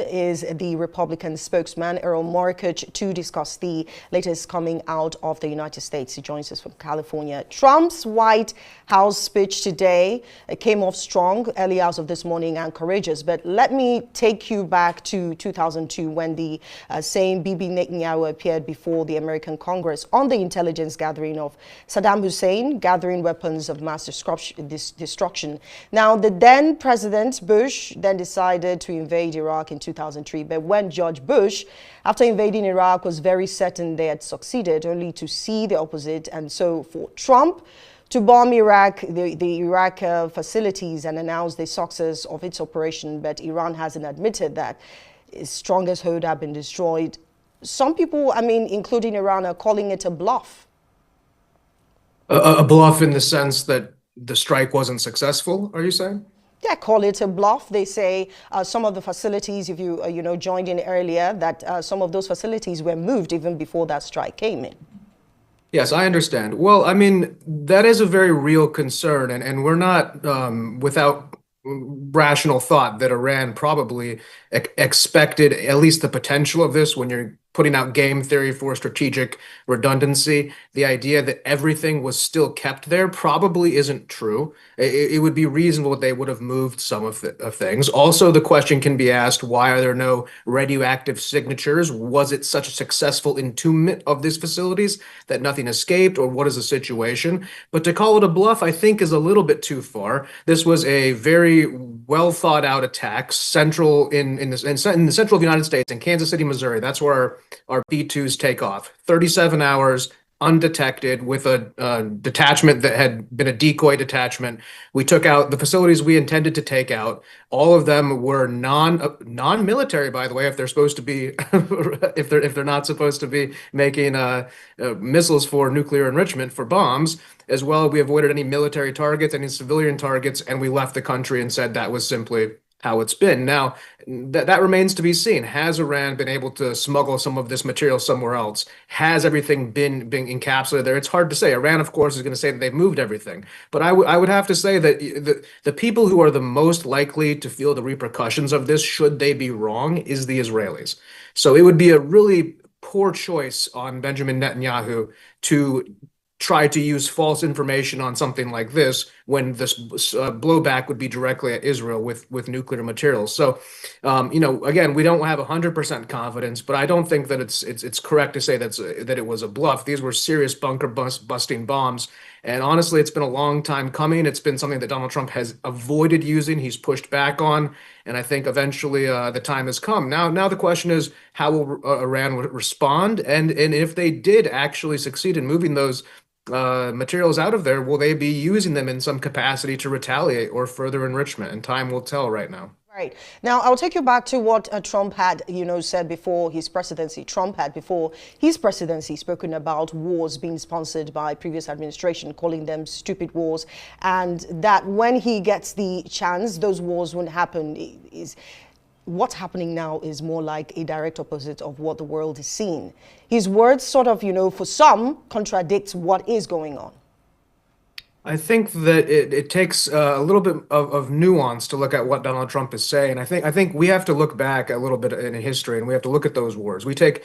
Is the Republican spokesman Erol Morkoc to discuss the latest coming out of the United States. He joins us from California. Trump's White House speech today came off strong, early hours of this morning, and courageous. But let me take you back to 2002 when the same Bibi Netanyahu appeared before the American Congress on the intelligence gathering of Saddam Hussein, gathering weapons of mass destruction. Now, the then President Bush then decided to invade Iraq in 2003. But when George Bush, after invading Iraq, was very certain they had succeeded, only to see the opposite. And so for Trump to bomb Iraq, the Iraq facilities, and announce the success of its operation, but Iran hasn't admitted that its strongest hold have been destroyed. Some people, including Iran, are calling it a bluff. A bluff in the sense that the strike wasn't successful, are you saying? Yeah, call it a bluff. They say some of the facilities, if you joined in earlier, that some of those facilities were moved even before that strike came in. Yes, I understand. Well, that is a very real concern, and we're not without rational thought that Iran probably expected at least the potential of this when you're putting out game theory for strategic redundancy. The idea that everything was still kept there probably isn't true. It would be reasonable that they would have moved some of things. Also, the question can be asked, why are there no radioactive signatures? Was it such a successful entombment of these facilities that nothing escaped, or what is the situation? But to call it a bluff, I think, is a little bit too far. This was a very well thought out attack, central in the central of the United States, in Kansas City, Missouri. That's where our B-2s take off. 37 hours undetected with a detachment that had been a decoy detachment. We took out the facilities we intended to take out. All of them were non-military, by the way, if they're supposed to be if they're not supposed to be making missiles for nuclear enrichment for bombs. As well, we avoided any military targets, any civilian targets, and we left the country and said that was simply how it's been. Now, that remains to be seen. Has Iran been able to smuggle some of this material somewhere else? Has everything been encapsulated there? It's hard to say. Iran, of course, is going to say that they've moved everything. But I would have to say that the people who are the most likely to feel the repercussions of this, should they be wrong, is the Israelis. So it would be a really poor choice on Benjamin Netanyahu to try to use false information on something like this when this blowback would be directly at Israel with nuclear materials. So, again, we don't have 100% confidence, but I don't think that it's correct to say that it was a bluff. These were serious bunker busting bombs. And honestly, it's been a long time coming. It's been something that Donald Trump has avoided using. He's pushed back on. And I think eventually the time has come. Now the question is, how will Iran respond? And if they did actually succeed in moving those materials out of there, will they be using them in some capacity to retaliate or further enrichment? And time will tell right now. Right. Now, I'll take you back to what Trump had, said before his presidency. Trump had, before his presidency, spoken about wars being sponsored by previous administration, calling them stupid wars, and that when he gets the chance, those wars won't happen. What's happening now is more like a direct opposite of what the world is seeing. His words sort of, for some, contradicts what is going on. I think that it takes a little bit of nuance to look at what Donald Trump is saying. I think we have to look back a little bit in history, and we have to look at those wars. We take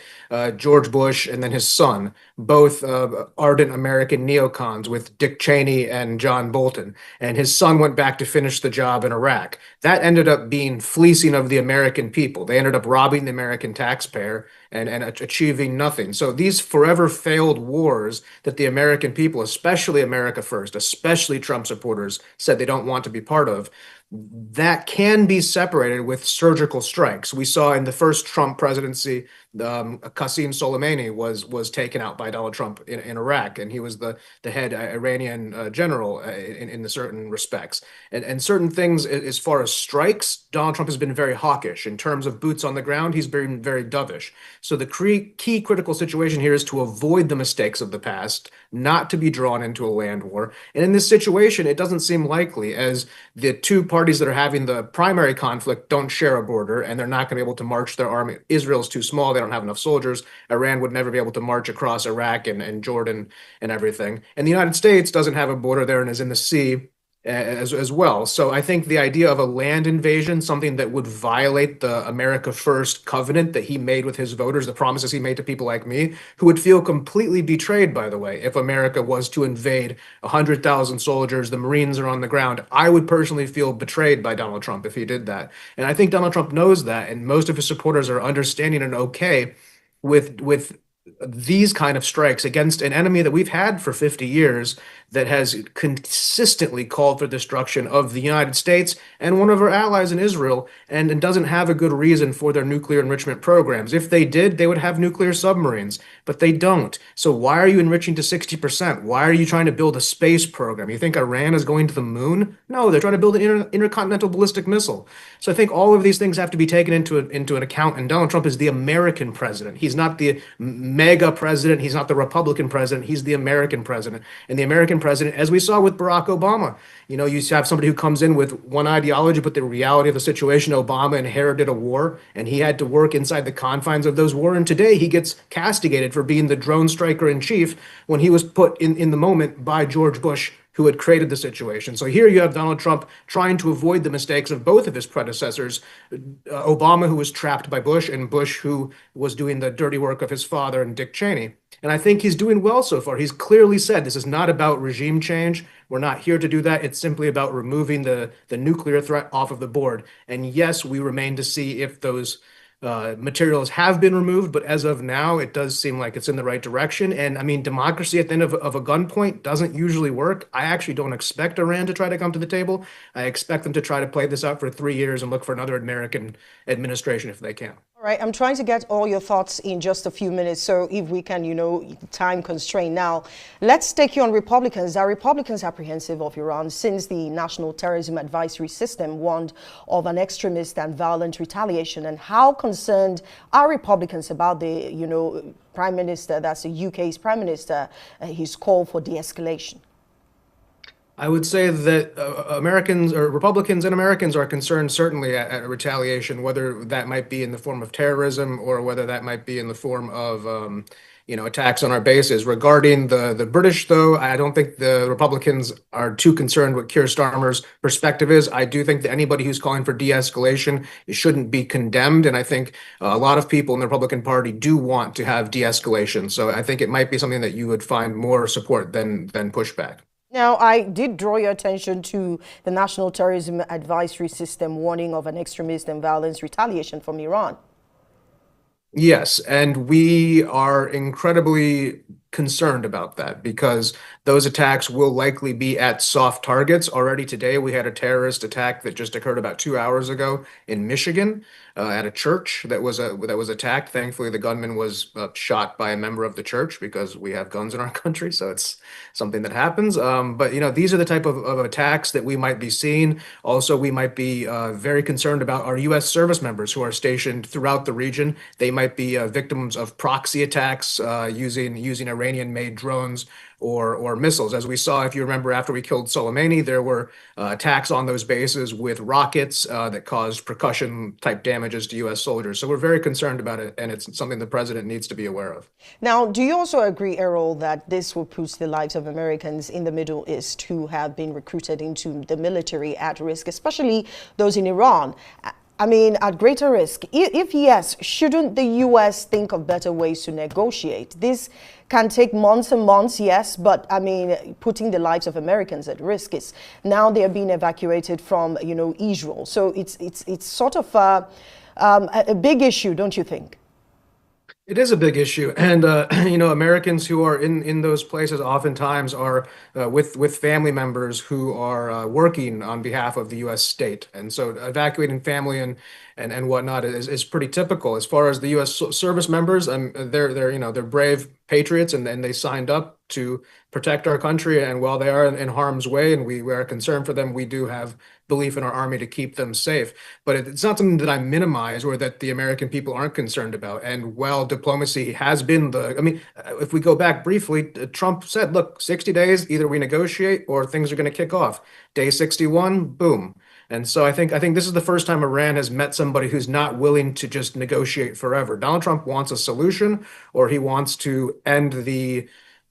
George Bush and then his son, both ardent American neocons with Dick Cheney and John Bolton, and his son went back to finish the job in Iraq. That ended up being fleecing of the American people. They ended up robbing the American taxpayer and achieving nothing. So these forever failed wars that the American people, especially America First, especially Trump supporters, said they don't want to be part of, that can be separated with surgical strikes. We saw in the first Trump presidency, Qasem Soleimani was taken out by Donald Trump in Iraq, and he was the head Iranian general in the certain respects. And certain things, as far as strikes, Donald Trump has been very hawkish. In terms of boots on the ground, he's been very dovish. So the key critical situation here is to avoid the mistakes of the past, not to be drawn into a land war. And in this situation, it doesn't seem likely, as the two parties that are having the primary conflict don't share a border, and they're not going to be able to march their army. Israel's too small. They don't have enough soldiers. Iran would never be able to march across Iraq and Jordan and everything. And the United States doesn't have a border there and is in the sea. as well. So I think the idea of a land invasion, something that would violate the America First covenant that he made with his voters, the promises he made to people like me, who would feel completely betrayed, by the way, if America was to invade 100,000 soldiers, the Marines are on the ground. I would personally feel betrayed by Donald Trump if he did that. And I think Donald Trump knows that, and most of his supporters are understanding and okay with these kind of strikes against an enemy that we've had for 50 years that has consistently called for destruction of the United States and one of our allies in Israel and doesn't have a good reason for their nuclear enrichment programs. If they did, they would have nuclear submarines, but they don't. So why are you enriching to 60%? Why are you trying to build a space program? You think Iran is going to the moon? No, they're trying to build an intercontinental ballistic missile. So I think all of these things have to be taken into an account. And Donald Trump is the American president. He's not the mega president. He's not the Republican president. He's the American president. And the American president, as we saw with Barack Obama, you have somebody who comes in with one ideology, but the reality of the situation, Obama inherited a war, and he had to work inside the confines of those war. And today he gets castigated for being the drone striker in chief when he was put in the moment by George Bush, who had created the situation. So here you have Donald Trump trying to avoid the mistakes of both of his predecessors, Obama, who was trapped by Bush, and Bush, who was doing the dirty work of his father and Dick Cheney. And I think he's doing well so far. He's clearly said this is not about regime change. We're not here to do that. It's simply about removing the nuclear threat off of the board. And yes, we remain to see if those materials have been removed, but as of now, it does seem like it's in the right direction. And I mean, democracy at the end of a gunpoint doesn't usually work. I actually don't expect Iran to try to come to the table. I expect them to try to play this out for 3 years and look for another American administration if they can. All right, I'm trying to get all your thoughts in just a few minutes. So if we can, time constraint now, let's take you on Republicans. Are Republicans apprehensive of Iran since the National Terrorism Advisory System warned of an extremist and violent retaliation? And how concerned are Republicans about the, Prime Minister, that's the UK's Prime Minister, his call for de-escalation? I would say that Americans or Republicans and Americans are concerned certainly at retaliation, whether that might be in the form of terrorism or whether that might be in the form of, attacks on our bases. Regarding the British, though, I don't think the Republicans are too concerned what Keir Starmer's perspective is. I do think that anybody who's calling for de-escalation shouldn't be condemned. And I think a lot of people in the Republican Party do want to have de-escalation. So I think it might be something that you would find more support than pushback. Now, I did draw your attention to the National Terrorism Advisory System warning of an extremist and violence retaliation from Iran. Yes, and we are incredibly concerned about that because those attacks will likely be at soft targets. Already today, we had a terrorist attack that just occurred about 2 hours ago in Michigan at a church that was attacked. Thankfully, the gunman was shot by a member of the church because we have guns in our country, so it's something that happens. But these are the type of attacks that we might be seeing. Also, we might be very concerned about our U.S. service members who are stationed throughout the region. They might be victims of proxy attacks using Iranian-made drones or missiles. As we saw, if you remember, after we killed Soleimani, there were attacks on those bases with rockets that caused percussion-type damages to U.S. soldiers. So we're very concerned about it, and it's something the president needs to be aware of. Now, do you also agree, Erol, that this will put the lives of Americans in the Middle East who have been recruited into the military at risk, especially those in Iran? I mean, at greater risk. If yes, shouldn't the U.S. think of better ways to negotiate? This can take months and months, yes, but I mean, putting the lives of Americans at risk is now they're being evacuated from, Israel. So it's sort of a big issue, don't you think? It is a big issue, and Americans who are in those places oftentimes are with family members who are working on behalf of the U.S. state, and so evacuating family and whatnot is pretty typical. As far as the U.S. service members, they're brave patriots, and they signed up to protect our country. And while they are in harm's way, and we are concerned for them, we do have belief in our army to keep them safe. But it's not something that I minimize or that the American people aren't concerned about. And while diplomacy has been if we go back briefly, Trump said, look, 60 days, either we negotiate or things are going to kick off. Day 61, boom. And so I think this is the first time Iran has met somebody who's not willing to just negotiate forever. Donald Trump wants a solution, or he wants to end the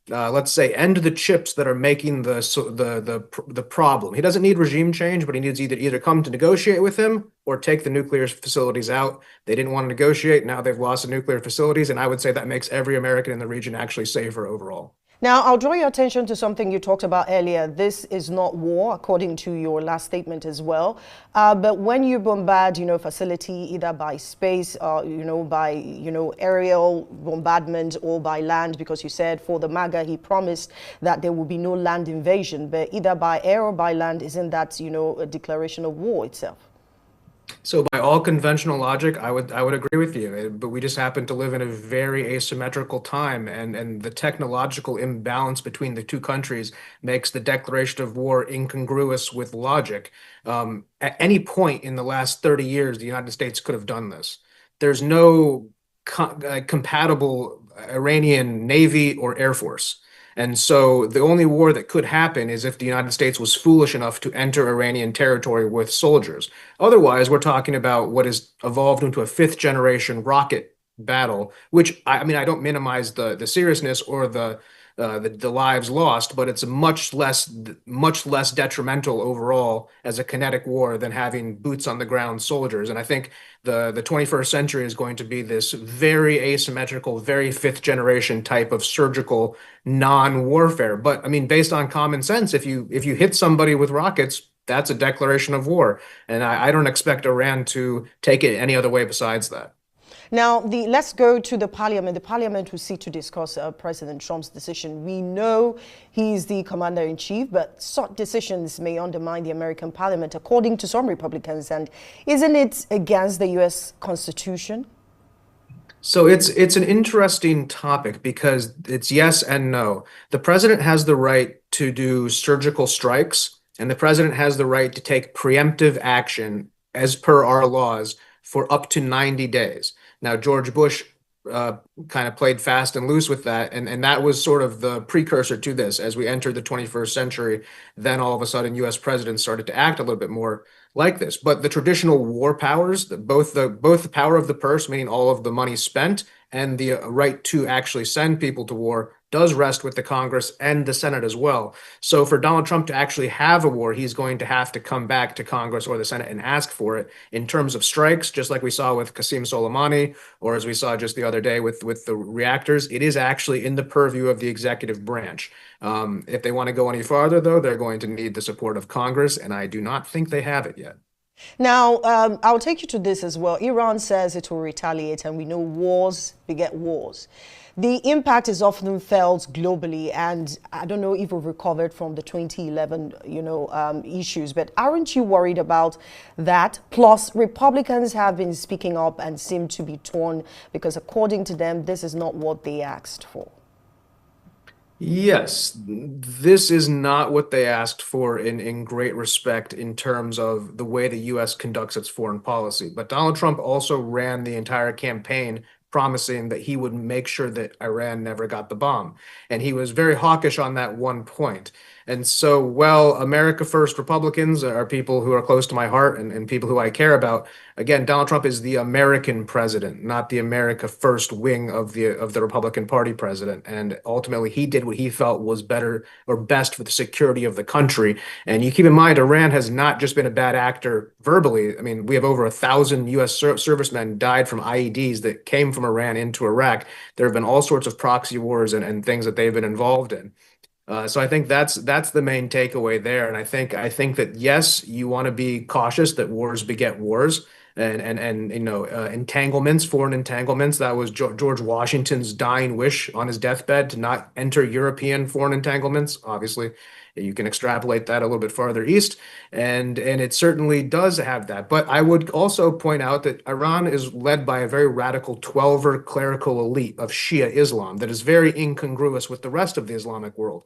let's say, end the chips that are making the problem. He doesn't need regime change, but he needs either come to negotiate with him or take the nuclear facilities out. They didn't want to negotiate. Now they've lost the nuclear facilities, and I would say that makes every American in the region actually safer overall. Now, I'll draw your attention to something you talked about earlier. This is not war, according to your last statement as well. But when you bombard, facility either by space or, by, aerial bombardment or by land, because you said for the MAGA, he promised that there will be no land invasion, but either by air or by land, isn't that, a declaration of war itself? So by all conventional logic, I would agree with you. But we just happen to live in a very asymmetrical time, and the technological imbalance between the two countries makes the declaration of war incongruous with logic. At any point in the last 30 years, the United States could have done this. There's no compatible Iranian Navy or Air Force. And so the only war that could happen is if the United States was foolish enough to enter Iranian territory with soldiers. Otherwise, we're talking about what has evolved into a fifth generation rocket battle, which I mean, I don't minimize the seriousness or the lives lost, but it's much less detrimental overall as a kinetic war than having boots on the ground soldiers. And I think the 21st century is going to be this very asymmetrical, very fifth generation type of surgical non-warfare. But I mean, based on common sense, if you hit somebody with rockets, that's a declaration of war. And I don't expect Iran to take it any other way besides that. Now, let's go to the parliament. The parliament will sit to discuss President Trump's decision. We know he's the commander-in-chief, but such decisions may undermine the American parliament, according to some Republicans. And isn't it against the U.S. Constitution? So it's an interesting topic because it's yes and no. The president has the right to do surgical strikes, and the president has the right to take preemptive action as per our laws for up to 90 days. Now, George Bush kind of played fast and loose with that, and that was sort of the precursor to this. As we entered the 21st century, then all of a sudden U.S. presidents started to act a little bit more like this. But the traditional war powers, both the power of the purse, meaning all of the money spent, and the right to actually send people to war does rest with the Congress and the Senate as well. So for Donald Trump to actually have a war, he's going to have to come back to Congress or the Senate and ask for it in terms of strikes, just like we saw with Qasem Soleimani, or as we saw just the other day with the reactors. It is actually in the purview of the executive branch. If they want to go any farther, though, they're going to need the support of Congress, and I do not think they have it yet. Now, I'll take you to this as well. Iran says it will retaliate, and we know wars beget wars. The impact is often felt globally, and I don't know if we've recovered from the 2011, issues, but aren't you worried about that? Plus, Republicans have been speaking up and seem to be torn because, according to them, this is not what they asked for. Yes, this is not what they asked for in great respect in terms of the way the U.S. conducts its foreign policy. But Donald Trump also ran the entire campaign promising that he would make sure that Iran never got the bomb. And he was very hawkish on that one point. And so, while America First Republicans are people who are close to my heart and people who I care about, again, Donald Trump is the American president, not the America First wing of the Republican Party president. And ultimately, he did what he felt was better or best for the security of the country. And you keep in mind, Iran has not just been a bad actor verbally. I mean, we have over 1,000 U.S. servicemen died from IEDs that came from Iran into Iraq. There have been all sorts of proxy wars and things that they've been involved in. So I think that's the main takeaway there. And I think that yes, you want to be cautious that wars beget wars and entanglements, foreign entanglements. That was George Washington's dying wish on his deathbed to not enter European foreign entanglements. Obviously, you can extrapolate that a little bit farther east, and it certainly does have that. But I would also point out that Iran is led by a very radical Twelver clerical elite of Shia Islam that is very incongruous with the rest of the Islamic world.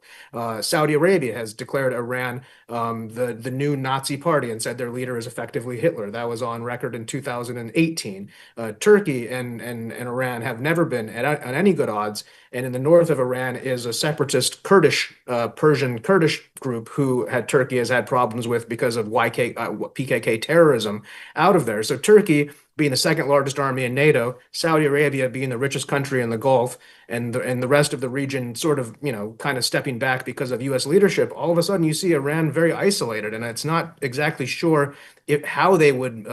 Saudi Arabia has declared Iran the new Nazi party and said their leader is effectively Hitler. That was on record in 2018. Turkey and Iran have never been at any good odds. And in the north of Iran is a separatist Kurdish, Persian Kurdish group who Turkey has had problems with because of PKK terrorism out of there. So Turkey, being the second largest army in NATO, Saudi Arabia being the richest country in the Gulf, and the rest of the region sort of, kind of stepping back because of U.S. leadership, all of a sudden you see Iran very isolated, and it's not exactly sure how they would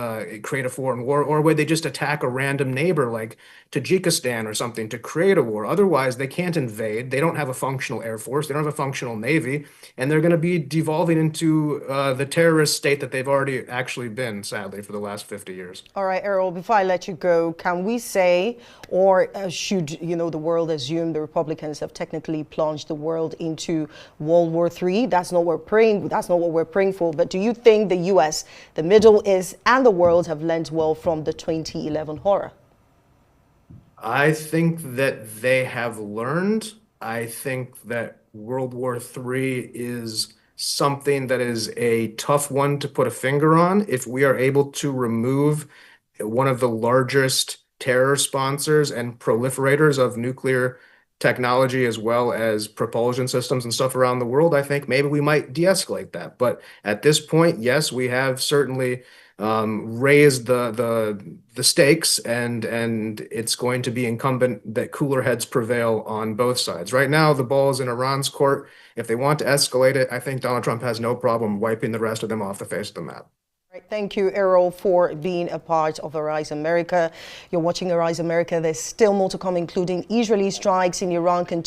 create a foreign war, or would they just attack a random neighbor like Tajikistan or something to create a war. Otherwise, they can't invade. They don't have a functional air force. They don't have a functional navy, and they're going to be devolving into the terrorist state that they've already actually been, sadly, for the last 50 years. All right, Erol, before I let you go, can we say, or should, the world assume the Republicans have technically plunged the world into World War III? That's not what we're praying. That's not what we're praying for. But do you think the U.S., the Middle East, and the world have learned well from the 2011 horror? I think that they have learned. I think that World War III is something that is a tough one to put a finger on. If we are able to remove one of the largest terror sponsors and proliferators of nuclear technology as well as propulsion systems and stuff around the world, I think maybe we might de-escalate that. But at this point, yes, we have certainly raised the stakes, and it's going to be incumbent that cooler heads prevail on both sides. Right now, the ball is in Iran's court. If they want to escalate it, I think Donald Trump has no problem wiping the rest of them off the face of the map. Thank you, Erol, for being a part of Arise America. You're watching Arise America. There's still more to come, including Israeli strikes in Iran continue.